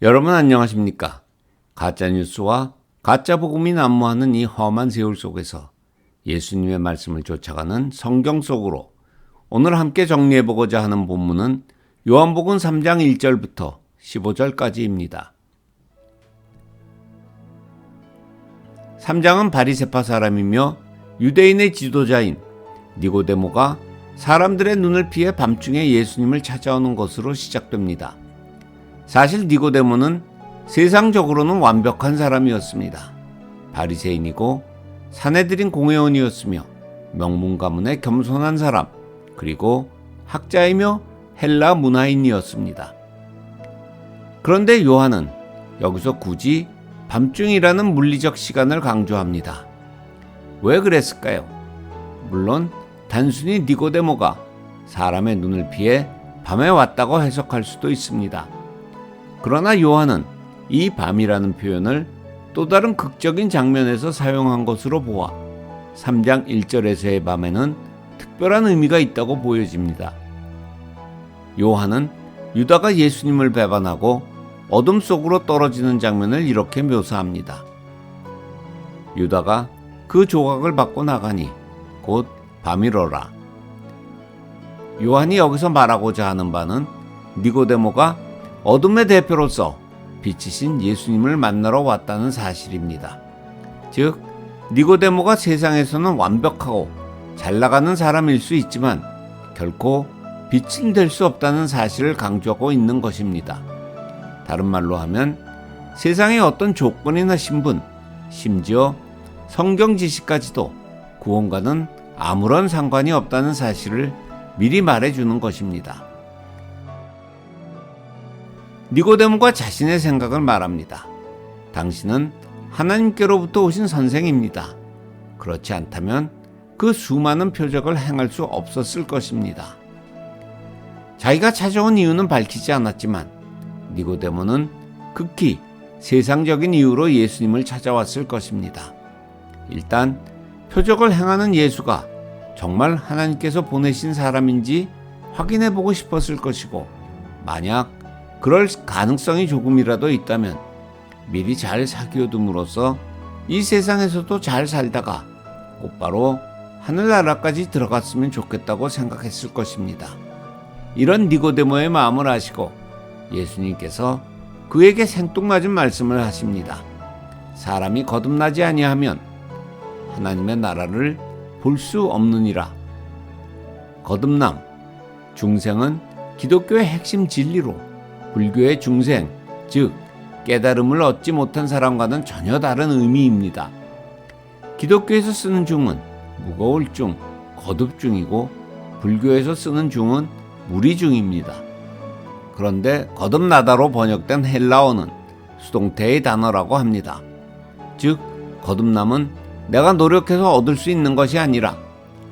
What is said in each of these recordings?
여러분 안녕하십니까? 가짜뉴스와 가짜복음이 난무하는 이 험한 세월 속에서 예수님의 말씀을 쫓아가는 성경 속으로 오늘 함께 정리해보고자 하는 본문은 요한복음 3장 1절부터 15절까지입니다. 3장은 바리새파 사람이며 유대인의 지도자인 니고데모가 사람들의 눈을 피해 밤중에 예수님을 찾아오는 것으로 시작됩니다. 사실 니고데모는 세상적으로는 완벽한 사람이었습니다. 바리새인이고 사내들인 공회원이었으며 명문가문의 겸손한 사람, 그리고 학자이며 헬라 문화인이었습니다. 그런데 요한은 여기서 굳이 밤중이라는 물리적 시간을 강조합니다. 왜 그랬을까요? 물론 단순히 니고데모가 사람의 눈을 피해 밤에 왔다고 해석할 수도 있습니다. 그러나 요한은 이 밤이라는 표현을 또 다른 극적인 장면에서 사용한 것으로 보아 3장 1절에서의 밤에는 특별한 의미가 있다고 보여집니다. 요한은 유다가 예수님을 배반하고 어둠 속으로 떨어지는 장면을 이렇게 묘사합니다. 유다가 그 조각을 받고 나가니 곧 밤이로라. 요한이 여기서 말하고자 하는 바는 니고데모가 어둠의 대표로서 빛이신 예수님을 만나러 왔다는 사실입니다. 즉, 니고데모가 세상에서는 완벽하고 잘 나가는 사람일 수 있지만 결코 빛은 될 수 없다는 사실을 강조하고 있는 것입니다. 다른 말로 하면 세상의 어떤 조건이나 신분, 심지어 성경 지식까지도 구원과는 아무런 상관이 없다는 사실을 미리 말해주는 것입니다. 니고데모가 자신의 생각을 말합니다. 당신은 하나님께로부터 오신 선생입니다. 그렇지 않다면 그 수많은 표적을 행할 수 없었을 것입니다. 자기가 찾아온 이유는 밝히지 않았지만 니고데모는 극히 세상적인 이유로 예수님을 찾아왔을 것입니다. 일단 표적을 행하는 예수가 정말 하나님께서 보내신 사람인지 확인해보고 싶었을 것이고, 만약 그럴 가능성이 조금이라도 있다면 미리 잘 사귀어둠으로써 이 세상에서도 잘 살다가 곧바로 하늘나라까지 들어갔으면 좋겠다고 생각했을 것입니다. 이런 니고데모의 마음을 아시고 예수님께서 그에게 생뚱맞은 말씀을 하십니다. 사람이 거듭나지 아니하면 하나님의 나라를 볼 수 없느니라. 거듭남, 중생은 기독교의 핵심 진리로 불교의 중생, 즉 깨달음을 얻지 못한 사람과는 전혀 다른 의미입니다. 기독교에서 쓰는 중은 무거울 중, 거듭 중이고 불교에서 쓰는 중은 무리 중입니다. 그런데 거듭나다로 번역된 헬라어는 수동태의 단어라고 합니다. 즉 거듭남은 내가 노력해서 얻을 수 있는 것이 아니라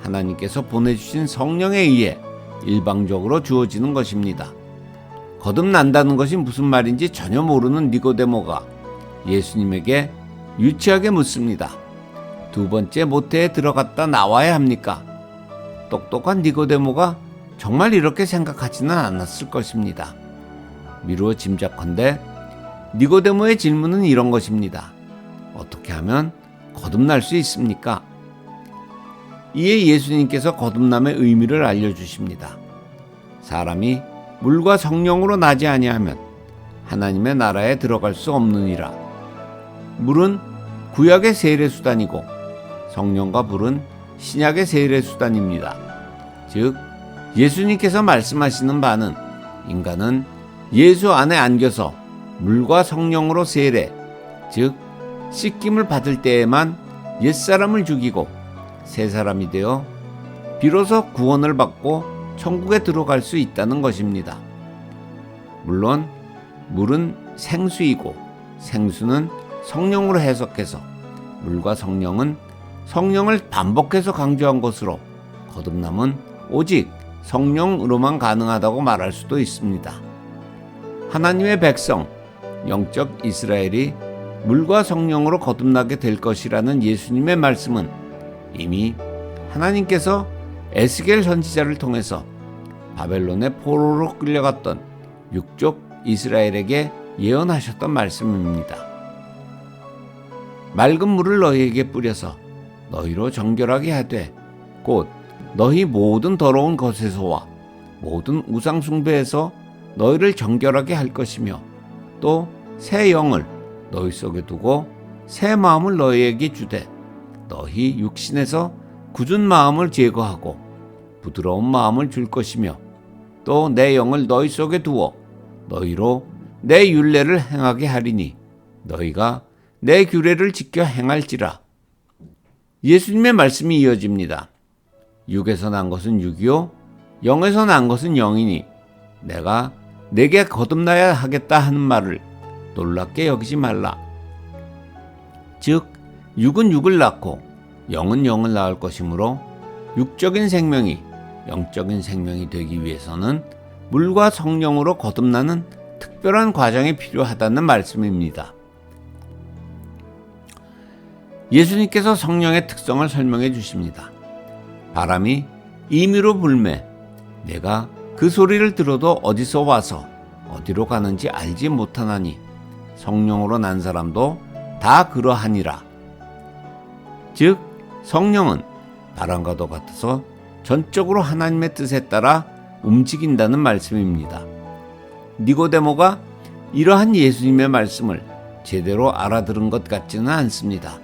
하나님께서 보내주신 성령에 의해 일방적으로 주어지는 것입니다. 거듭난다는 것이 무슨 말인지 전혀 모르는 니고데모가 예수님에게 유치하게 묻습니다. 두 번째 모태에 들어갔다 나와야 합니까? 똑똑한 니고데모가 정말 이렇게 생각하지는 않았을 것입니다. 미루어 짐작컨대 니고데모의 질문은 이런 것입니다. 어떻게 하면 거듭날 수 있습니까? 이에 예수님께서 거듭남의 의미를 알려주십니다. 사람이 물과 성령으로 나지 아니하면 하나님의 나라에 들어갈 수 없느니라. 물은 구약의 세례수단이고 성령과 불은 신약의 세례수단입니다. 즉 예수님께서 말씀하시는 바는 인간은 예수 안에 안겨서 물과 성령으로 세례, 즉 씻김을 받을 때에만 옛사람을 죽이고 새 사람이 되어 비로소 구원을 받고 천국에 들어갈 수 있다는 것입니다. 물론 물은 생수이고 생수는 성령으로 해석해서 물과 성령은 성령을 반복해서 강조한 것으로 거듭남은 오직 성령으로만 가능하다고 말할 수도 있습니다. 하나님의 백성, 영적 이스라엘이 물과 성령으로 거듭나게 될 것이라는 예수님의 말씀은 이미 하나님께서 에스겔 선지자를 통해서 바벨론의 포로로 끌려갔던 육족 이스라엘에게 예언하셨던 말씀입니다. 맑은 물을 너희에게 뿌려서 너희로 정결하게 하되 곧 너희 모든 더러운 것에서와 모든 우상 숭배에서 너희를 정결하게 할 것이며 또 새 영을 너희 속에 두고 새 마음을 너희에게 주되 너희 육신에서 굳은 마음을 제거하고 부드러운 마음을 줄 것이며 또 내 영을 너희 속에 두어 너희로 내 율례를 행하게 하리니 너희가 내 규례를 지켜 행할지라. 예수님의 말씀이 이어집니다. 육에서 난 것은 육이요 영에서 난 것은 영이니 내가 내게 거듭나야 하겠다 하는 말을 놀랍게 여기지 말라. 즉 육은 육을 낳고 영은 영을 낳을 것이므로 육적인 생명이 영적인 생명이 되기 위해서는 물과 성령으로 거듭나는 특별한 과정이 필요하다는 말씀입니다. 예수님께서 성령의 특성을 설명해 주십니다. 바람이 임의로 불매 내가 그 소리를 들어도 어디서 와서 어디로 가는지 알지 못하나니 성령으로 난 사람도 다 그러하니라. 즉 성령은 바람과도 같아서 전적으로 하나님의 뜻에 따라 움직인다는 말씀입니다. 니고데모가 이러한 예수님의 말씀을 제대로 알아들은 것 같지는 않습니다.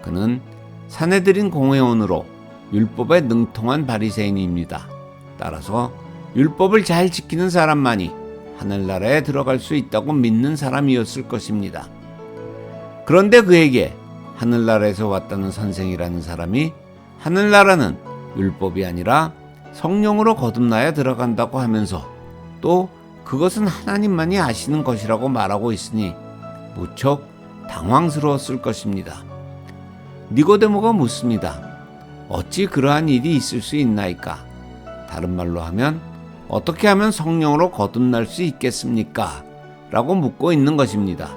그는 사내들인 공회원으로 율법에 능통한 바리새인입니다. 따라서 율법을 잘 지키는 사람만이 하늘나라에 들어갈 수 있다고 믿는 사람이었을 것입니다. 그런데 그에게 하늘나라에서 왔다는 선생이라는 사람이 하늘나라는 율법이 아니라 성령으로 거듭나야 들어간다고 하면서 또 그것은 하나님만이 아시는 것이라고 말하고 있으니 무척 당황스러웠을 것입니다. 니고데모가 묻습니다. 어찌 그러한 일이 있을 수 있나이까? 다른 말로 하면 어떻게 하면 성령으로 거듭날 수 있겠습니까? 라고 묻고 있는 것입니다.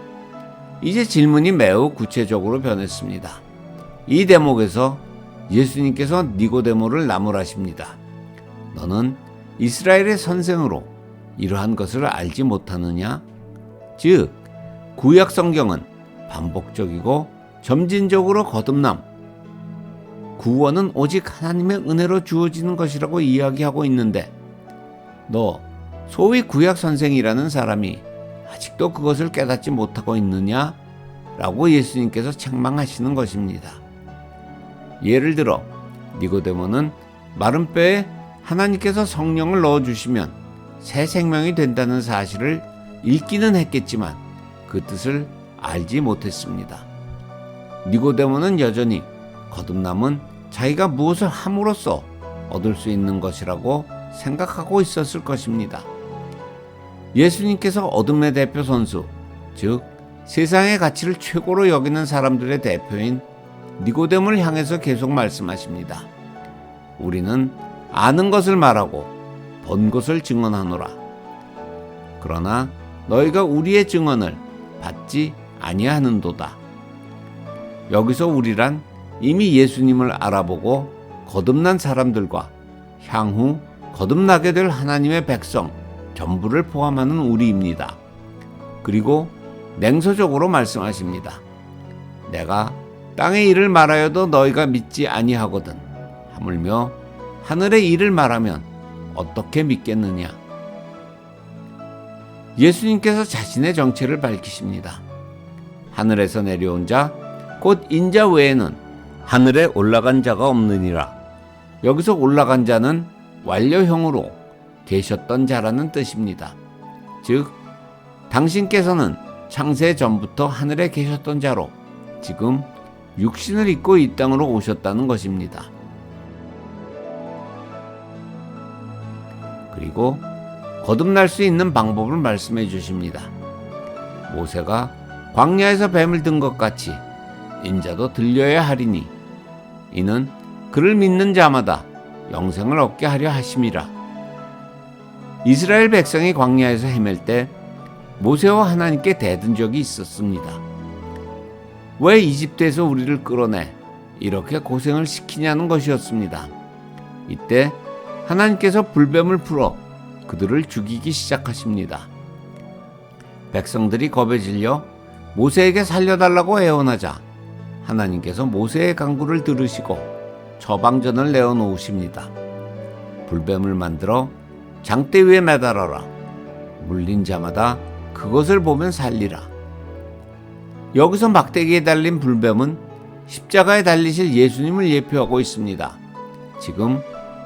이제 질문이 매우 구체적으로 변했습니다. 이 대목에서 예수님께서 니고데모를 나무라십니다. 너는 이스라엘의 선생으로 이러한 것을 알지 못하느냐? 즉 구약 성경은 반복적이고 점진적으로 거듭남, 구원은 오직 하나님의 은혜로 주어지는 것이라고 이야기하고 있는데 너 소위 구약 선생이라는 사람이 아직도 그것을 깨닫지 못하고 있느냐? 라고 예수님께서 책망하시는 것입니다. 예를 들어 니고데모는 마른 뼈에 하나님께서 성령을 넣어주시면 새 생명이 된다는 사실을 읽기는 했겠지만 그 뜻을 알지 못했습니다. 니고데모는 여전히 거듭남은 자기가 무엇을 함으로써 얻을 수 있는 것이라고 생각하고 있었을 것입니다. 예수님께서 어둠의 대표 선수, 즉 세상의 가치를 최고로 여기는 사람들의 대표인 니고데모를 향해서 계속 말씀하십니다. 우리는 아는 것을 말하고 본 것을 증언하노라. 그러나 너희가 우리의 증언을 받지 아니하는도다. 여기서 우리란 이미 예수님을 알아보고 거듭난 사람들과 향후 거듭나게 될 하나님의 백성 전부를 포함하는 우리입니다. 그리고 냉소적으로 말씀하십니다. 내가 땅의 일을 말하여도 너희가 믿지 아니하거든. 하물며 하늘의 일을 말하면 어떻게 믿겠느냐? 예수님께서 자신의 정체를 밝히십니다. 하늘에서 내려온 자, 곧 인자 외에는 하늘에 올라간 자가 없느니라. 여기서 올라간 자는 완료형으로 계셨던 자라는 뜻입니다. 즉 당신께서는 창세 전부터 하늘에 계셨던 자로 지금 육신을 입고 이 땅으로 오셨다는 것입니다. 그리고 거듭날 수 있는 방법을 말씀해 주십니다. 모세가 광야에서 뱀을 든 것 같이 인자도 들려야 하리니 이는 그를 믿는 자마다 영생을 얻게 하려 하심이라. 이스라엘 백성이 광야에서 헤맬 때 모세와 하나님께 대든 적이 있었습니다. 왜 이집트에서 우리를 끌어내 이렇게 고생을 시키냐는 것이었습니다. 이때 하나님께서 불뱀을 풀어 그들을 죽이기 시작하십니다. 백성들이 겁에 질려 모세에게 살려달라고 애원하자 하나님께서 모세의 간구를 들으시고 처방전을 내어놓으십니다. 불뱀을 만들어 장대 위에 매달아라. 물린 자마다 그것을 보면 살리라. 여기서 막대기에 달린 불뱀은 십자가에 달리실 예수님을 예표하고 있습니다. 지금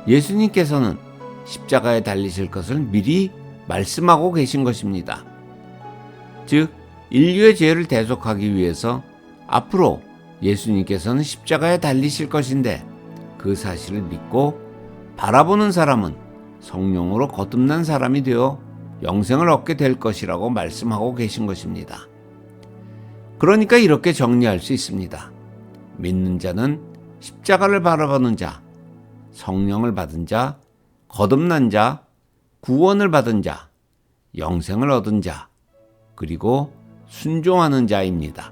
예수님께서는 십자가에 달리실 것을 미리 말씀하고 계신 것입니다. 즉, 인류의 죄를 대속하기 위해서 앞으로 예수님께서는 십자가에 달리실 것인데 그 사실을 믿고 바라보는 사람은 성령으로 거듭난 사람이 되어 영생을 얻게 될 것이라고 말씀하고 계신 것입니다. 그러니까 이렇게 정리할 수 있습니다. 믿는 자는 십자가를 바라보는 자, 성령을 받은 자, 거듭난 자, 구원을 받은 자, 영생을 얻은 자, 그리고 순종하는 자입니다.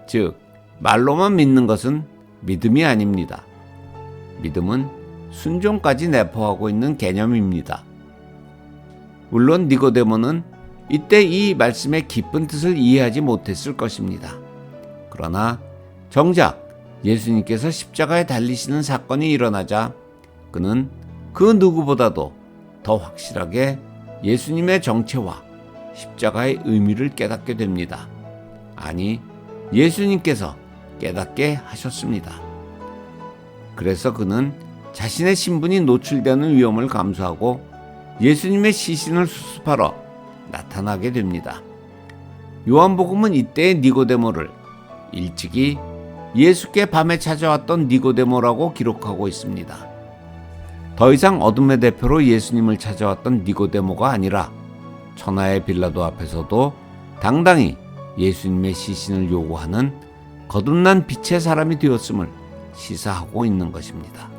즉, 말로만 믿는 것은 믿음이 아닙니다. 믿음은 순종까지 내포하고 있는 개념입니다. 물론 니고데모는 이때 이 말씀의 깊은 뜻을 이해하지 못했을 것입니다. 그러나 정작 예수님께서 십자가에 달리시는 사건이 일어나자 그는 그 누구보다도 더 확실하게 예수님의 정체와 십자가의 의미를 깨닫게 됩니다. 아니, 예수님께서 깨닫게 하셨습니다. 그래서 그는 자신의 신분이 노출되는 위험을 감수하고 예수님의 시신을 수습하러 나타나게 됩니다. 요한복음은 이때의 니고데모를 일찍이 예수께 밤에 찾아왔던 니고데모라고 기록하고 있습니다. 더 이상 어둠의 대표로 예수님을 찾아왔던 니고데모가 아니라 천하의 빌라도 앞에서도 당당히 예수님의 시신을 요구하는 거듭난 빛의 사람이 되었음을 시사하고 있는 것입니다.